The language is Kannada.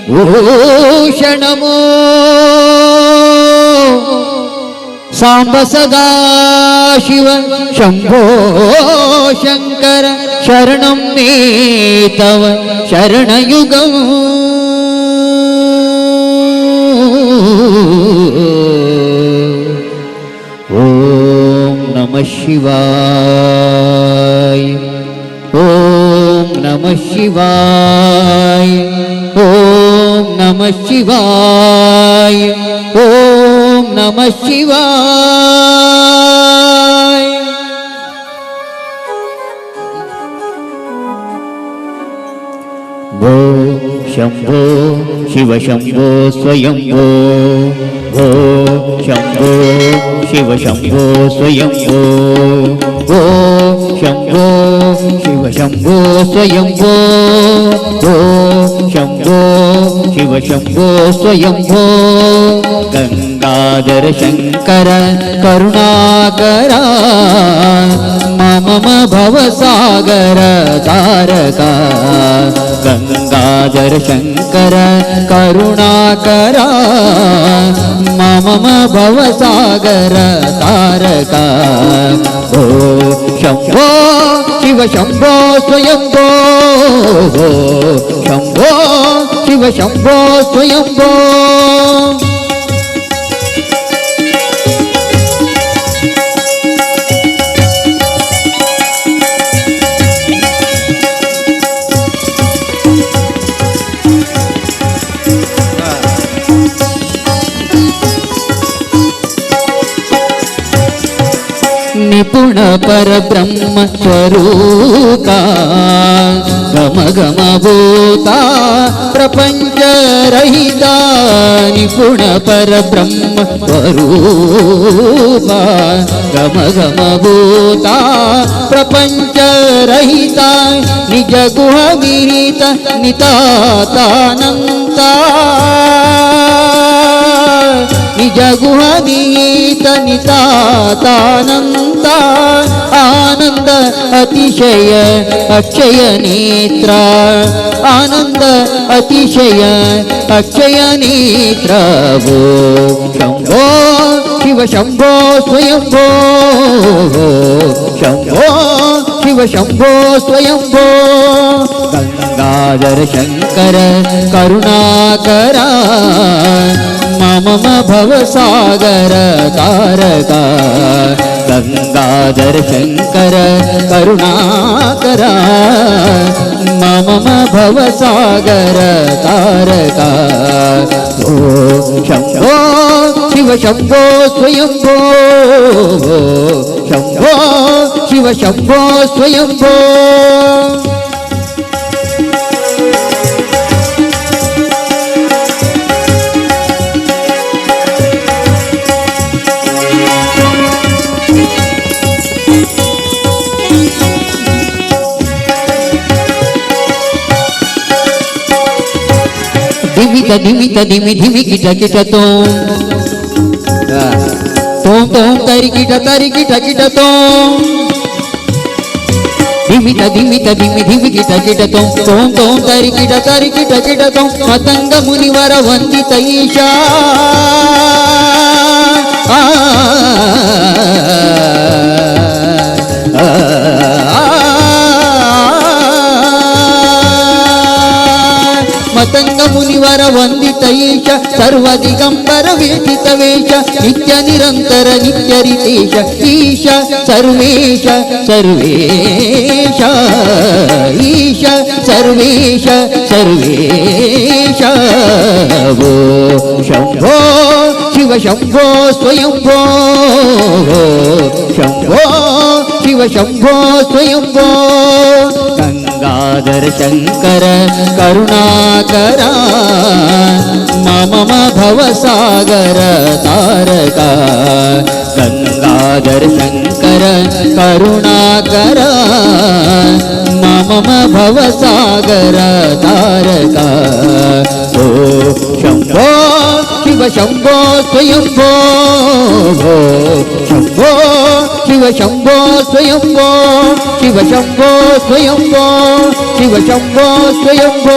ಭೂಷಣಮೋ ಸಾಂಬ ಸದಾ ಶಿವ ಶಂಭೋ ಶಂಕರ ಶರಣಂ ಮೇ ತವ ಶರಣಯುಗಂ ಓಂ ನಮಃ ಶಿವಾಯ ಓಂ ನಮಃ ಶಿವಾಯ ಓಂ ನಮಃ ಶಿವಾಯ ಓಂ ನಮಃ ಶಿವಾಯ ಭೋ ಶಂಭೋ ಶಿವ ಶಂಭೋ ಸ್ವಯಂಭೋ ಭೋ ಶಂಭೋ ಶಿವ ಶಂಭೋ ಸ್ವಯಂಭೋ ಭೋ ಶಂಭೋ ಶಿವ ಶಂಭೋ ಸ್ವಯಂಭೋ ಭೋ ಶಂಭೋ ಶಿವ ಶಂಭೋ ಸ್ವಯಂಭೋ ಗಂಗಾಧರ ಶಂಕರ ಕರುಣಾಕರ ಮಮ ಭವಸಾಗರ ತಾರಕ ಗಂಗಾಧರ ಶಂಕರ ಕರುಣಾಕರ ಮಮ ಭವಸಾಗರ ತಾರಕ ಓ ಶಂಭೋ ಶಿವ ಶಂಭೋ ಸ್ವಯಂಭೋ ಶಂಭೋ ಶಿವ ಶಂಭೋ ಸ್ವಯಂಭೋ ನಿಪುಣ ಪರಬ್ರಹ್ಮ ಸ್ವರೂಪ ಗಮ ಗಮ ಭೂತ ಪ್ರಪಂಚ ರಹಿತ ನಿಪುಣ ಪರಬ್ರಹ್ಮ ಸ್ವರೂಪ ಗಮ ಗಮ ಭೂತ ಪ್ರಪಂಚ ರಹಿತ ನಿಜ ಗುಹ ವಿಹಿತ ನಿತಾತಾನಂತ ನಿಜ ಗುಹ ವಿಹಿತ ನಿತಾತಾನಂತ ಆನಂದ ಅತಿಶಯ ಅಕ್ಷಯ ನೇತ್ರ ಆನಂದ ಅತಿಶಯ ಅಕ್ಷಯ ನೇತ್ರ ಭೋ ಶಂಭೋ ಶಿವ ಶಂಭೋ ಸ್ವಯಂಭೋ ಶಂಭೋ ಶಿವ ಶಂಭೋ ಸ್ವಯಂಭೋ ಗಂಗಾಧರ ಶಂಕರ ಕರುಣಾಕರ ಮಮ ಭವಸಾಗರ ತಾರಕ ಗಂಗಾಧರ ಶಂಕರ ಕರುಣಾಕರ ಮಮ ಭವಸಾಗರ ತಾರಕ ಓ ಶಂಭೋ ಶಿವ ಶಂಭೋ ಸ್ವಯಂಭೋ ಶಂಭೋ ಶಿವ ಶಂಭೋ ಸ್ವಯಂಭೋ ಧಿಮಿತ ಧಿಮಿತ ಧಿಮಿ ಧಿಮಿ ಕಿಟ ಕಿಟ ತೋಂ ತೋಂ ತರಿ ಕಿಟ ಕಿಟ ತೋಂ ಧಿಮಿತ ಧಿಮಿತ ಧಿಮಿ ಧಿಮಿ ಕಿಟ ಕಿಟ ತೋಂ ತೋಂ ತರಿ ಕಿಟ ತೋಂ ಮತಂಗ ಮುನಿವರ ವಂದಿತ ಈಶಾ ಮತಂಗ ಮುನಿವರ ವಂದಿತ ಈಶ ಸರ್ವ ದಿಗಂಬರ ವೇದಿತ ವೇಷ ನಿತ್ಯ ನಿರಂತರ ನಿತ್ಯ ರಿತೇಶ ಈಶ ಸರ್ವೇಶ ಸರ್ವೇಶ ಈಶ ಸರ್ವೇಶ ಸರ್ವೇಶ ಭೋ ಶಂಭೋ ಶಿವ ಶಂಭೋ ಸ್ವಯಂಭೋ ಶಂಭೋ ಶಿವ ಶಂಭೋ ಸ್ವಯಂಭೋ ಗಂಗಾಧರ ಶಂಕರ ಕರುಣಾಕರ ಮಮ ಭವಸಾಗರ ತಾರಕ ಗಂಗಾಧರ ಶಂಕರ ಕರುಣಾಕರ ಮಮ ಭವಸಾಗರ ತಾರಕ ಓ ಶಂಭೋ ಶಿವ ಶಂಭೋ ಸ್ವಯಂಭೋ ಶಂಭೋ ಶಿವ ಶಂಭೋ ಸ್ವಯಂಭೋ ಶಿವ ಶಂಭೋ ಸ್ವಯಂಭೋ ಶಿವ ಶಂಭೋ ಸ್ವಯಂಭೋ